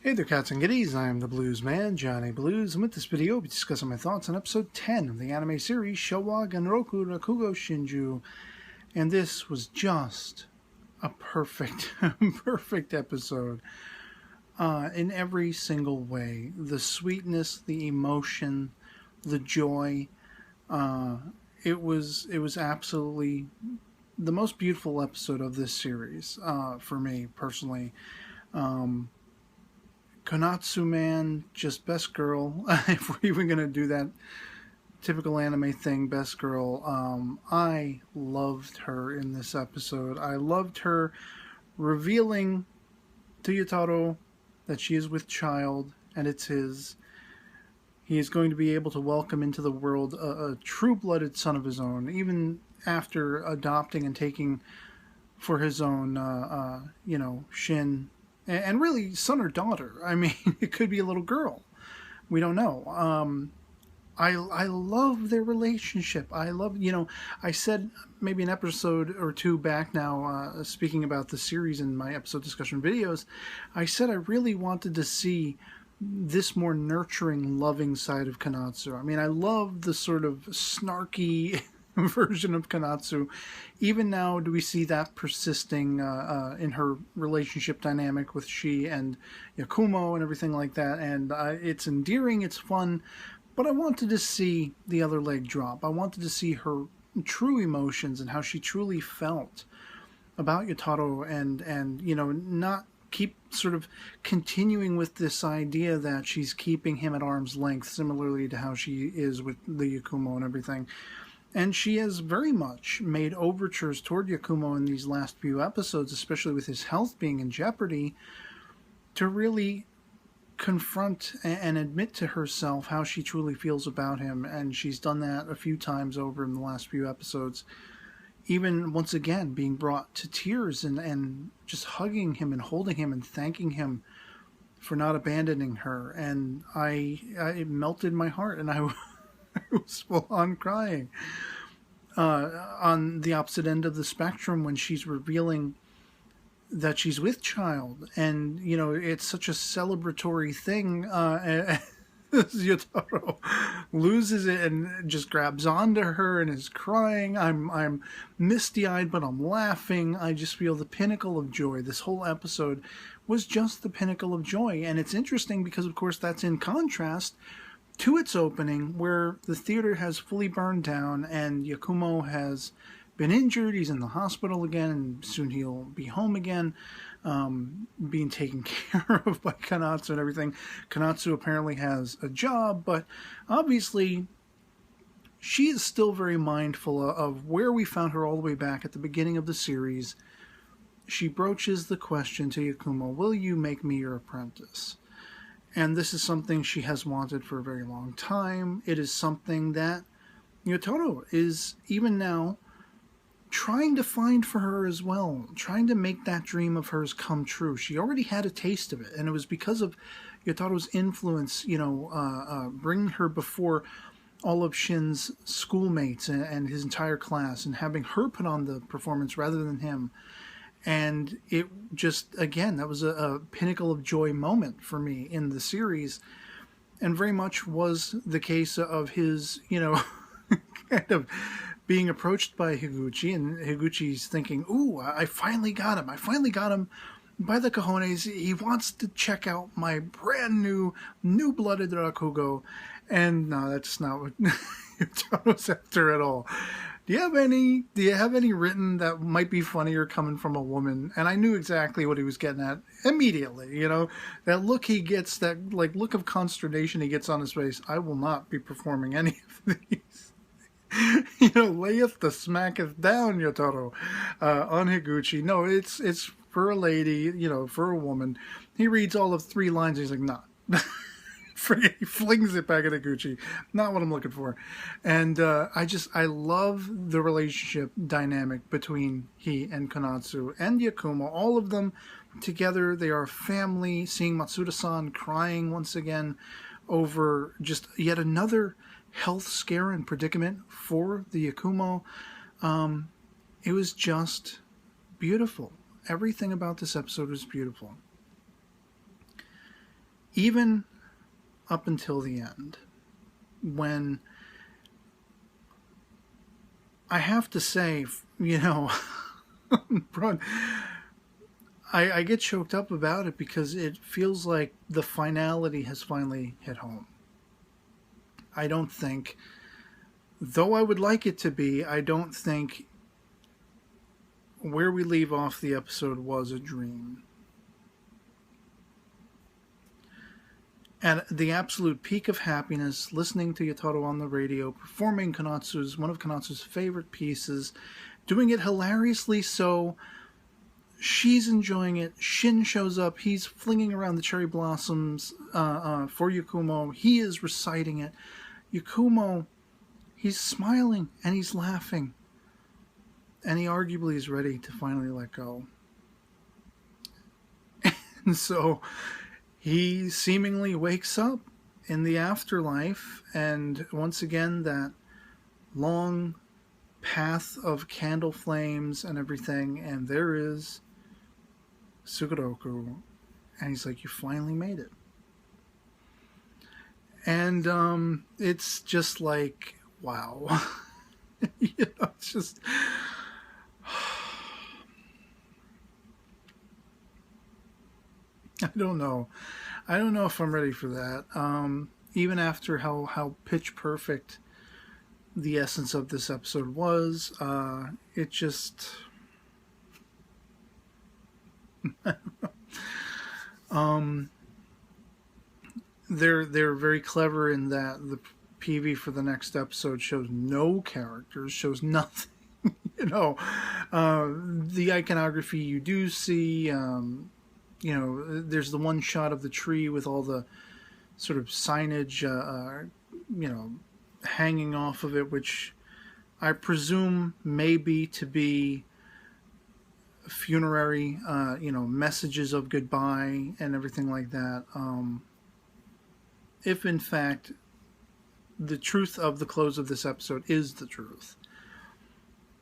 Hey there, cats and kitties. I am the Blues Man, Johnny Blues, and with this video, I'll be discussing my thoughts on episode 10 of the anime series Shouwa Genroku Rakugo Shinjuu. And this was just a perfect, perfect episode in every single way. The sweetness, the emotion, the joy. It was absolutely the most beautiful episode of this series for me personally. Konatsu, man, just best girl. If we're even going to do that typical anime thing, best girl. I loved her in this episode. I loved her revealing to Yotaro that she is with child and it's his. He is going to be able to welcome into the world a true-blooded son of his own, even after adopting and taking for his own, Shin. And really, son or daughter. I mean, it could be a little girl. We don't know. I love their relationship. I love, I said maybe an episode or two back now, speaking about the series in my episode discussion videos, I said I really wanted to see this more nurturing, loving side of Konatsu. I mean, I love the sort of snarky version of Konatsu. Even now, do we see that persisting in her relationship dynamic with she and Yakumo and everything like that. And it's endearing, it's fun, but I wanted to see the other leg drop. I wanted to see her true emotions and how she truly felt about Yotaro and not keep sort of continuing with this idea that she's keeping him at arm's length, similarly to how she is with the Yakumo and everything. And she has very much made overtures toward Yakumo in these last few episodes, especially with his health being in jeopardy, to really confront and admit to herself how she truly feels about him. And she's done that a few times over in the last few episodes. Even, once again, being brought to tears and just hugging him and holding him and thanking him for not abandoning her. And it melted my heart, and I was full on crying. On the opposite end of the spectrum, when she's revealing that she's with child, and it's such a celebratory thing, Yotaro loses it and just grabs onto her and is crying. I'm misty-eyed, but I'm laughing. I just feel the pinnacle of joy. This whole episode was just the pinnacle of joy, and it's interesting because, of course, that's in contrast to its opening, where the theater has fully burned down and Yakumo has been injured. He's in the hospital again, and soon he'll be home again, being taken care of by Konatsu and everything. Konatsu apparently has a job, but obviously she is still very mindful of where we found her all the way back at the beginning of the series. She broaches the question to Yakumo, "Will you make me your apprentice?" And this is something she has wanted for a very long time. It is something that Yotaro is, even now, trying to find for her as well, trying to make that dream of hers come true. She already had a taste of it, and it was because of Yotaro's influence, bringing her before all of Shin's schoolmates and his entire class, and having her put on the performance rather than him. And it just, again, that was a pinnacle of joy moment for me in the series, and very much was the case of his, kind of being approached by Higuchi, and Higuchi's thinking, "Ooh, I finally got him. I finally got him by the cojones. He wants to check out my brand new-blooded Rakugo." And no, that's not what Yotaro's after at all. Do you have any written that might be funnier coming from a woman? And I knew exactly what he was getting at immediately. That look he gets, that look of consternation he gets on his face. I will not be performing any of these. Layeth the smacketh down, Yotaro, on Higuchi. No, it's for a lady, for a woman. He reads all of 3 lines. And he's like, nah. He flings it back at Higuchi. Not what I'm looking for. And I love the relationship dynamic between he and Konatsu and Yakumo. All of them together, they are family. Seeing Matsuda-san crying once again over just yet another health scare and predicament for the Yakumo. It was just beautiful. Everything about this episode was beautiful. even up until the end, when I have to say, I get choked up about it because it feels like the finality has finally hit home. I don't think, though I would like it to be, I don't think where we leave off the episode was a dream. At the absolute peak of happiness, listening to Yotaro on the radio, performing one of Konatsu's favorite pieces, doing it hilariously so. She's enjoying it. Shin shows up. He's flinging around the cherry blossoms for Yakumo. He is reciting it. Yakumo, he's smiling and he's laughing. And he arguably is ready to finally let go. And so he seemingly wakes up in the afterlife. And once again, that long path of candle flames and everything. And there is Sukeroku, and he's like, you finally made it. And it's just like, wow. It's just I don't know if I'm ready for that. Even after how pitch perfect the essence of this episode was, it just they're very clever in that the PV for the next episode shows no characters, shows nothing. The iconography you do see, there's the one shot of the tree with all the sort of signage, hanging off of it, which I presume may be to be funerary, messages of goodbye and everything like that. If in fact the truth of the close of this episode is the truth,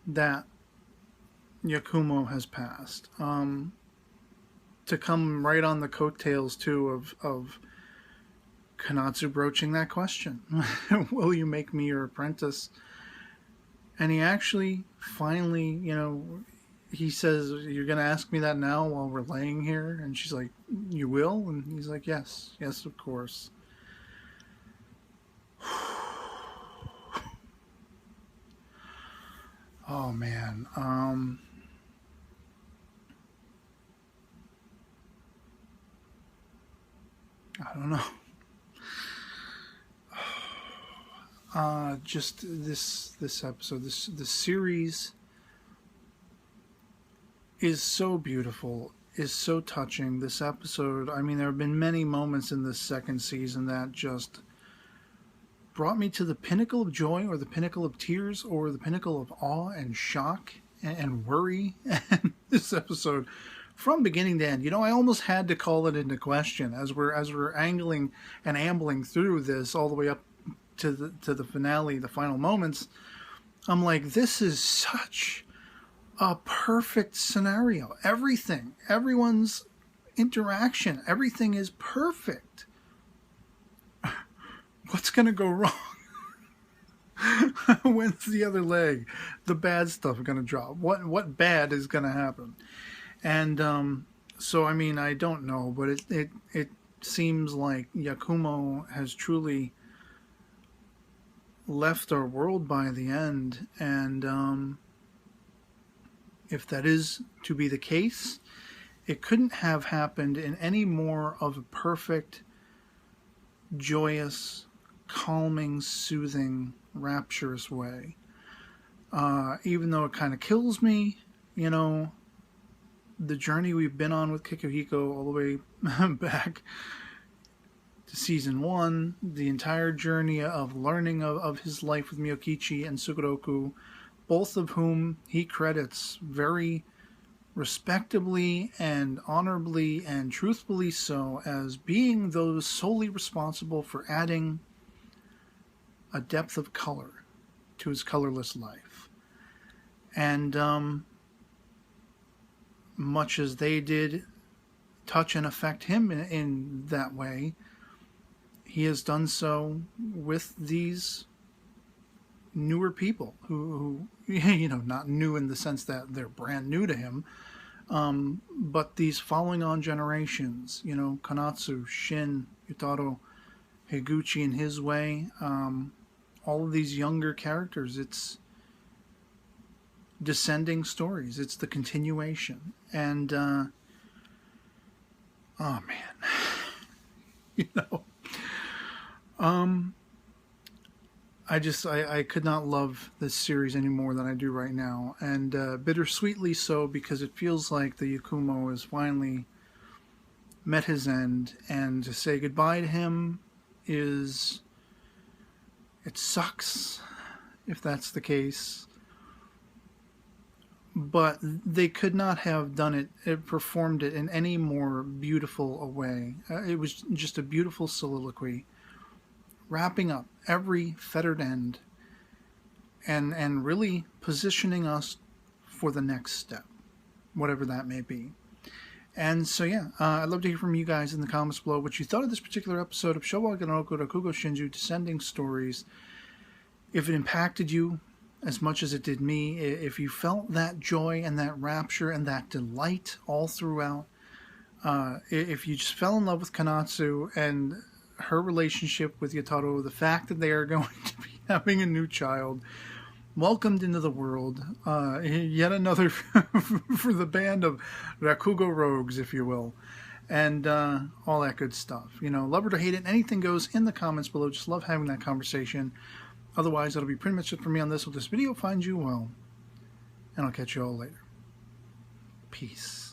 that Yakumo has passed, to come right on the coattails too of Konatsu broaching that question, will you make me your apprentice? And he actually finally, he says, you're going to ask me that now while we're laying here? And she's like, you will? And he's like, yes, of course. Oh, man. I don't know. Just this episode, this series is so beautiful, is so touching. This episode, I mean, there have been many moments in this second season that just brought me to the pinnacle of joy, or the pinnacle of tears, or the pinnacle of awe and shock and worry. And this episode, from beginning to end, I almost had to call it into question as we're angling and ambling through this all the way up to the finale, the final moments. I'm like, this is such a perfect scenario. Everyone's interaction, everything is perfect. What's going to go wrong? When's the other leg? The bad stuff going to drop? What bad is going to happen? And so, I mean, I don't know, but it seems like Yakumo has truly left our world by the end. And if that is to be the case, it couldn't have happened in any more of a perfect, joyous, calming, soothing, rapturous way. Even though it kind of kills me, the journey we've been on with Kikuhiko all the way back to season 1, the entire journey of learning of his life with Miyokichi and Sukeroku, both of whom he credits very respectably and honorably and truthfully so as being those solely responsible for adding a depth of color to his colorless life. And much as they did touch and affect him in that way, he has done so with these newer people who not new in the sense that they're brand new to him, but these following on generations, Konatsu, Shin, Yutaro, Higuchi in his way, all of these younger characters, it's descending stories. It's the continuation. And, oh man, I could not love this series any more than I do right now. And bittersweetly so, because it feels like the Yakumo has finally met his end. And to say goodbye to him it sucks if that's the case. But they could not have done it, performed it in any more beautiful a way. It was just a beautiful soliloquy, wrapping up every fettered end and really positioning us for the next step, whatever that may be. And so, yeah, I'd love to hear from you guys in the comments below what you thought of this particular episode of Shouwa Genroku Rakugo Shinjuu Descending Stories. If it impacted you as much as it did me, if you felt that joy and that rapture and that delight all throughout, if you just fell in love with Konatsu and her relationship with Yutaro, the fact that they are going to be having a new child, welcomed into the world, yet another for the band of Rakugo rogues, if you will, and all that good stuff. Love it or hate it, anything goes in the comments below. Just love having that conversation. Otherwise, that'll be pretty much it for me on this. Hope this video finds you well, and I'll catch you all later. Peace.